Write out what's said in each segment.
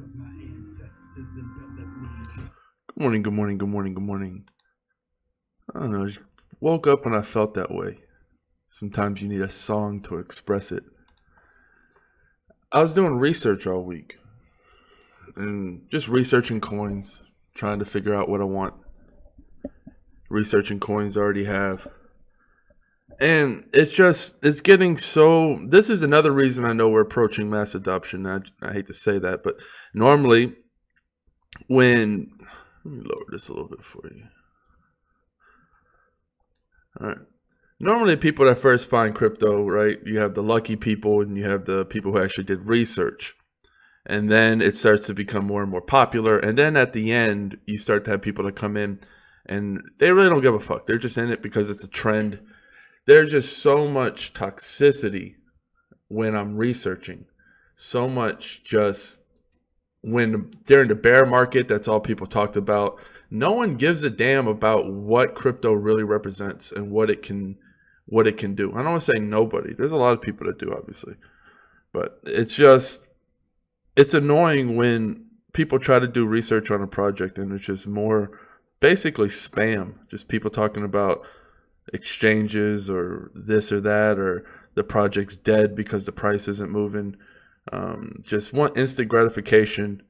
Good morning, good morning, good morning, good morning. I don't know, just woke up and I felt that way. Sometimes you need a song to express it. I was doing research all week and just researching coins, trying to figure out what I want. Researching coins I already have. And it's getting so. This is another reason I know we're approaching mass adoption. I hate to say that, but normally when. Let me lower this a little bit for you. All right. Normally, people that first find crypto, right? You have the lucky people and you have the people who actually did research. And then it starts to become more and more popular. And then at the end, you start to have people that come in and they really don't give a fuck. They're just in it because it's a trend. There's just so much toxicity when I'm researching. So much just when during the bear market, that's all people talked about. No one gives a damn about what crypto really represents and what it can do. I don't want to say nobody. There's a lot of people that do, obviously. But it's annoying when people try to do research on a project and it's just more basically spam. Just people talking about exchanges or this or that, or the project's dead because the price isn't moving. Just want instant gratification.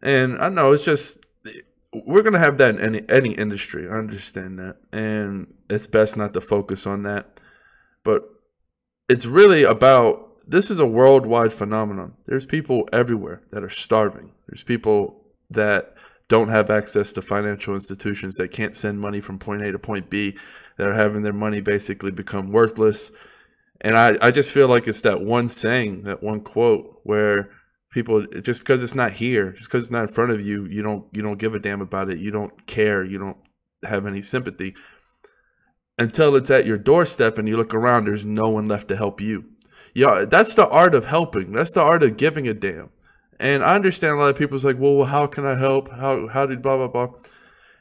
And I know it's just, we're going to have that in any industry. I understand that. And it's best not to focus on that. But it's really about, this is a worldwide phenomenon. There's people everywhere that are starving. There's people that don't have access to financial institutions, that can't send money from point A to point B, that are having their money basically become worthless. And I just feel like it's that one saying, that one quote where people, just because it's not here, just because it's not in front of you, you don't give a damn about it. You don't care. You don't have any sympathy until it's at your doorstep and you look around. There's no one left to help you. Yeah, that's the art of helping. That's the art of giving a damn. And I understand a lot of people's like, well, how can I help? How did blah, blah, blah.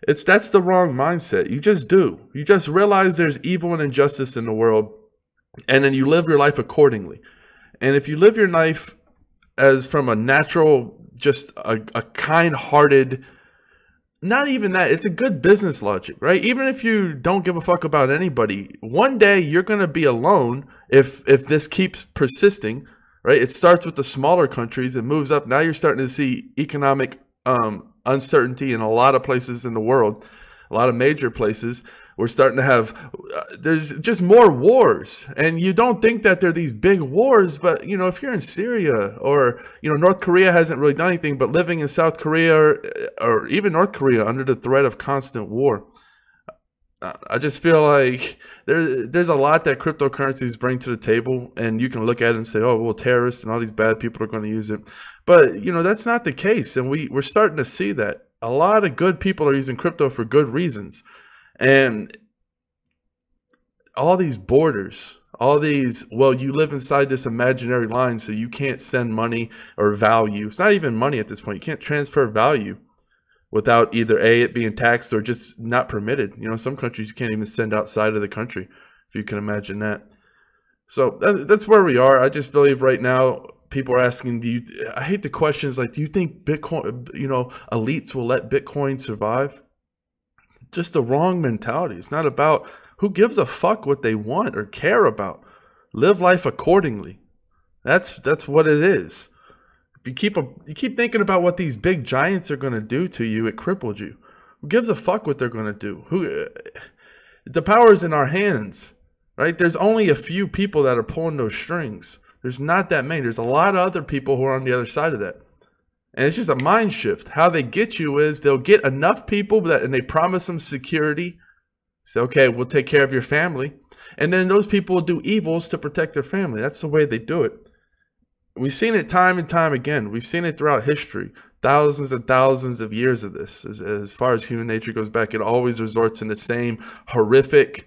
That's the wrong mindset. You just do. You just realize there's evil and injustice in the world, and then you live your life accordingly. And if you live your life as from a natural, just a kind-hearted, not even that, it's a good business logic, right? Even if you don't give a fuck about anybody, one day you're going to be alone if this keeps persisting, right? It starts with the smaller countries and moves up. Now you're starting to see economic uncertainty in a lot of places in the world, a lot of major places. We're starting to have, there's just more wars. And you don't think that they're these big wars, but, you know, if you're in Syria or, you know, North Korea hasn't really done anything, but living in South Korea or even North Korea under the threat of constant war, I just feel like there's a lot that cryptocurrencies bring to the table, and you can look at it and say, oh, well, terrorists and all these bad people are going to use it. But, you know, that's not the case. And we're starting to see that a lot of good people are using crypto for good reasons. And all these borders, all these, well, you live inside this imaginary line, so you can't send money or value. It's not even money at this point. You can't transfer value without either A, it being taxed or just not permitted. You know, some countries you can't even send outside of the country, if you can imagine that. So that's where we are. I just believe right now people are asking, I hate the questions like, do you think Bitcoin, you know, elites will let Bitcoin survive? Just the wrong mentality. It's not about who gives a fuck what they want or care about. Live life accordingly. That's what it is. If you keep thinking about what these big giants are going to do to you, it crippled you. Who gives a fuck what they're going to do? The power is in our hands, right? There's only a few people that are pulling those strings. There's not that many. There's a lot of other people who are on the other side of that. And it's just a mind shift. How they get you is they'll get enough people and they promise them security. Say, okay, we'll take care of your family. And then those people will do evils to protect their family. That's the way they do it. We've seen it time and time again. We've seen it throughout history. Thousands and thousands of years of this. As far as human nature goes back, it always resorts in the same horrific,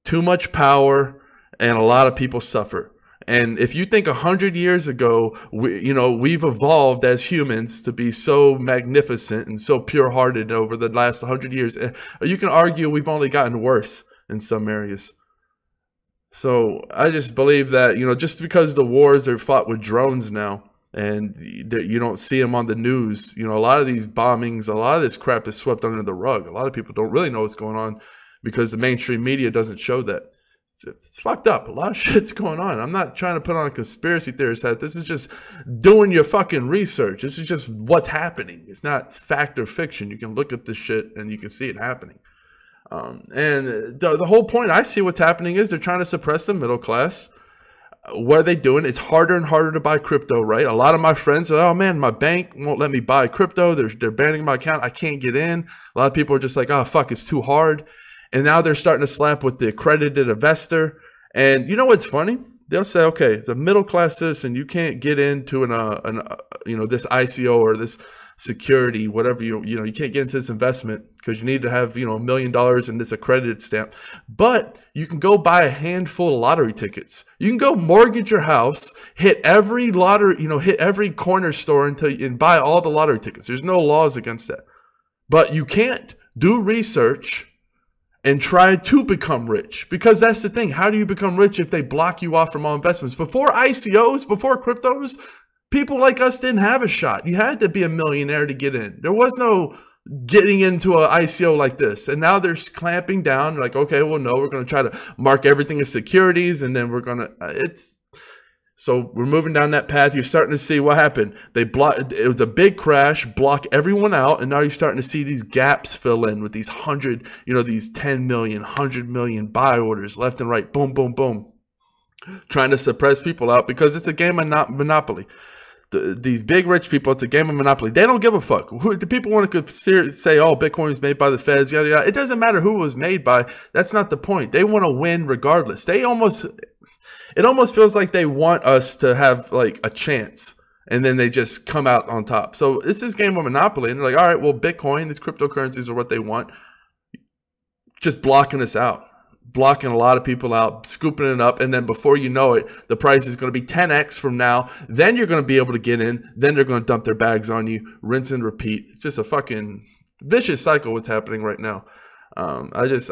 too much power, and a lot of people suffer. And if you think 100 years ago, we've evolved as humans to be so magnificent and so pure-hearted over the last 100 years, you can argue we've only gotten worse in some areas. So I just believe that, just because the wars are fought with drones now, and you don't see them on the news. You know, a lot of these bombings, a lot of this crap is swept under the rug. A lot of people don't really know what's going on because the mainstream media doesn't show that. It's fucked up. A lot of shit's going on. I'm not trying to put on a conspiracy theorist hat. This is just doing your fucking research. This is just what's happening. It's not fact or fiction. You can look at this shit and you can see it happening. And the whole point I see what's happening is they're trying to suppress the middle class. What are they doing? It's harder and harder to buy crypto, right? A lot of my friends are, oh man, my bank won't let me buy crypto. They're banning my account. I can't get in. A lot of people are just like, oh fuck, it's too hard. And now they're starting to slap with the accredited investor. And you know what's funny? They'll say, okay, as a middle class citizen, you can't get into this ICO or this security, whatever you can't get into this investment because you need to have $1 million in this accredited stamp. But you can go buy a handful of lottery tickets. You can go mortgage your house, hit every lottery, hit every corner store and buy all the lottery tickets. There's no laws against that. But you can't do research and try to become rich, because that's the thing. How do you become rich if they block you off from all investments? Before ICOs, before cryptos, people like us didn't have a shot. You had to be a millionaire to get in. There was no getting into an ICO like this. And now they're clamping down like, okay, well, no, we're going to try to mark everything as securities. And then we're going to, so we're moving down that path. You're starting to see what happened. It was a big crash, block everyone out. And now you're starting to see these gaps fill in with these these 10 million, 100 million buy orders left and right. Boom, boom, boom. Trying to suppress people out because it's a game of monopoly. These big rich people, it's a game of monopoly. They don't give a fuck. The people want to say, oh, Bitcoin is made by the feds, yada, yada. It doesn't matter who it was made by. That's not the point. They want to win regardless. It almost feels like they want us to have like a chance, and then they just come out on top. So it's this game of monopoly, and they're like, all right, well, Bitcoin, these cryptocurrencies are what they want. Just blocking us out. Blocking a lot of people out, scooping it up, and then before you know it, the price is going to be 10x from now. Then you're going to be able to get in. Then they're going to dump their bags on you, rinse and repeat. It's just a fucking vicious cycle what's happening right now. I just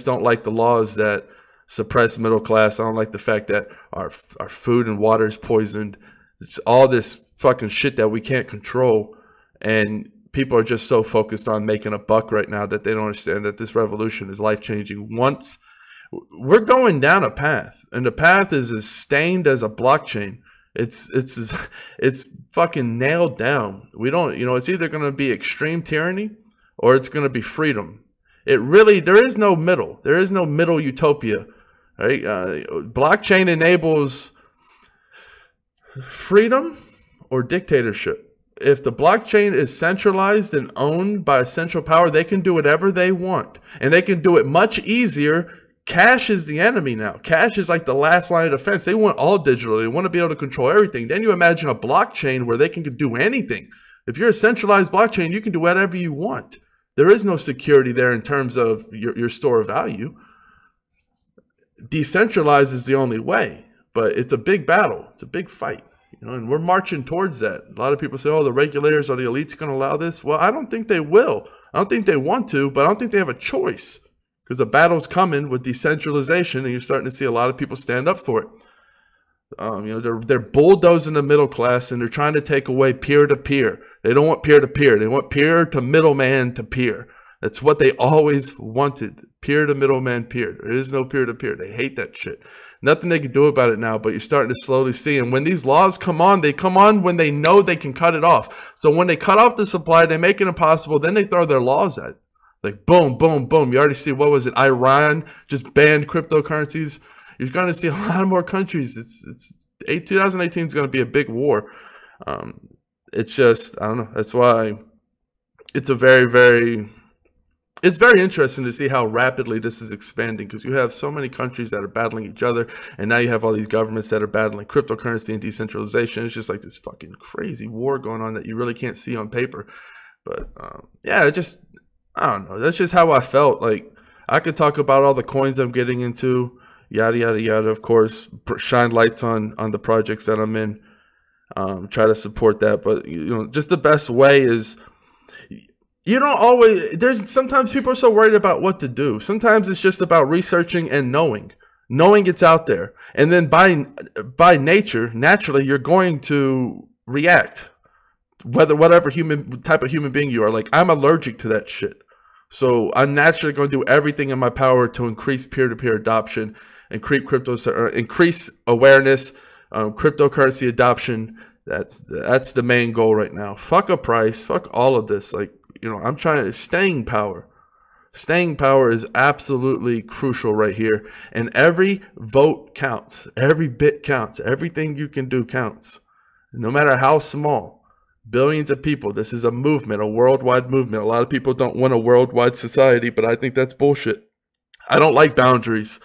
don't like the laws that suppress middle class. I don't like the fact that our food and water is poisoned. It's all this fucking shit that we can't control, and people are just so focused on making a buck right now that they don't understand that this revolution is life-changing. Once we're going down a path, and the path is as stained as a blockchain. It's fucking nailed down. We don't, it's either going to be extreme tyranny or it's going to be freedom. There is no middle. There is no middle utopia, right? Blockchain enables freedom or dictatorship. If the blockchain is centralized and owned by a central power, they can do whatever they want, and they can do it much easier. Cash is the enemy now. Cash is like the last line of defense. They want all digital. They want to be able to control everything. Then you imagine a blockchain where they can do anything. If you're a centralized blockchain, you can do whatever you want. There is no security there in terms of your store of value. Decentralized is the only way, but it's a big battle. It's a big fight. And we're marching towards that. A lot of people say, oh, the regulators or the elites going to allow this. Well, I don't think they will. I don't think they want to, but I don't think they have a choice. Because the battle's coming with decentralization, and you're starting to see a lot of people stand up for it. They're bulldozing the middle class, and they're trying to take away peer-to-peer. They don't want peer-to-peer. They want peer to middleman to peer. That's what they always wanted. Peer to middleman peer. There is no peer-to-peer. They hate that shit. Nothing they can do about it now, but you're starting to slowly see. And when these laws come on, they come on when they know they can cut it off. So when they cut off the supply, they make it impossible. Then they throw their laws at it. Like boom, boom, boom. You already see, what was it? Iran just banned cryptocurrencies. You're going to see a lot more countries. 2018 is going to be a big war. It's just, I don't know. That's why it's very interesting to see how rapidly this is expanding, because you have so many countries that are battling each other, and now you have all these governments that are battling cryptocurrency and decentralization. It's just like this fucking crazy war going on that you really can't see on paper. But yeah, I don't know. That's just how I felt. Like, I could talk about all the coins I'm getting into, yada, yada, yada. Of course, shine lights on the projects that I'm in. Try to support that. But, just the best way is, you don't always, sometimes people are so worried about what to do. Sometimes it's just about researching and knowing it's out there. And then by nature, naturally, you're going to react. Whatever type of human being you are, like, I'm allergic to that shit. So I'm naturally going to do everything in my power to increase peer-to-peer adoption, increase awareness, cryptocurrency adoption. That's the main goal right now. Fuck a price. Fuck all of this. Like, I'm trying to staying power. Staying power is absolutely crucial right here. And every vote counts. Every bit counts. Everything you can do counts. No matter how small. Billions of people. This is a movement, a worldwide movement. A lot of people don't want a worldwide society, but I think that's bullshit. I don't like boundaries.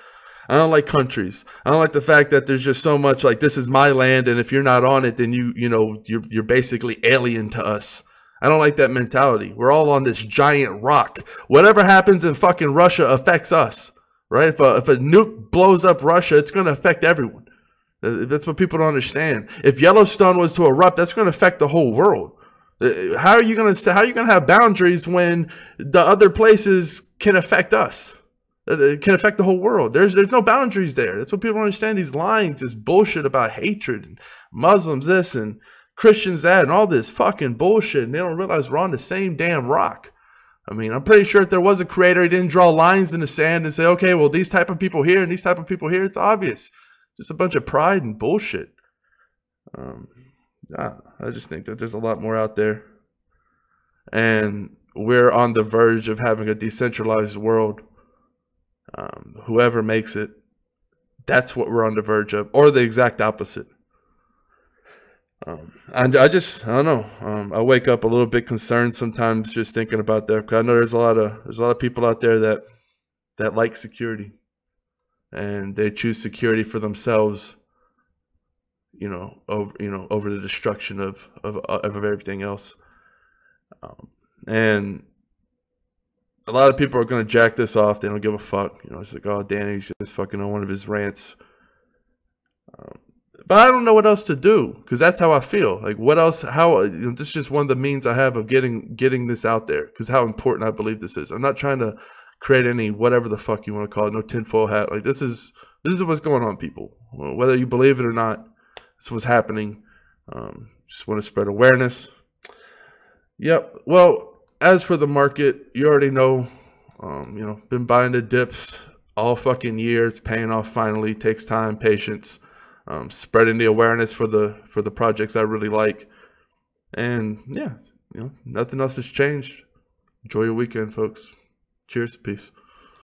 I don't like countries. I don't like the fact that there's just so much like, this is my land, and if you're not on it, then you're basically alien to us. I don't like that mentality. We're all on this giant rock. Whatever happens in fucking Russia affects us, right? If a nuke blows up Russia, it's going to affect everyone. That's what people don't understand. If Yellowstone was to erupt, that's going to affect the whole world. How are you going to have boundaries when the other places can affect us? It can affect the whole world. There's no boundaries there. That's what people don't understand. These lines, this bullshit about hatred and Muslims this and Christians that and all this fucking bullshit. And they don't realize we're on the same damn rock. I mean, I'm pretty sure if there was a creator, he didn't draw lines in the sand and say, okay, well, these type of people here and these type of people here, it's obvious. Just a bunch of pride and bullshit. I just think that there's a lot more out there. And we're on the verge of having a decentralized world. Whoever makes it, that's what we're on the verge of. Or the exact opposite. And I don't know. I wake up a little bit concerned sometimes just thinking about that. Because I know there's a lot of people out there that like security. And they choose security for themselves, over the destruction of everything else. And a lot of people are going to jack this off. They don't give a fuck. It's like, oh, Danny's just fucking on one of his rants. But I don't know what else to do, because that's how I feel. Like, what else? How? This is just one of the means I have of getting this out there, because how important I believe this is. I'm not trying to create any whatever the fuck you want to call it, no tinfoil hat. Like, this is what's going on, people. Whether you believe it or not, this is what's happening. Just want to spread awareness. Yep. Well, as for the market, you already know. Been buying the dips all fucking year. It's paying off finally. Takes time, patience, spreading the awareness for the projects I really like. And yeah, nothing else has changed. Enjoy your weekend, folks. Cheers. Peace.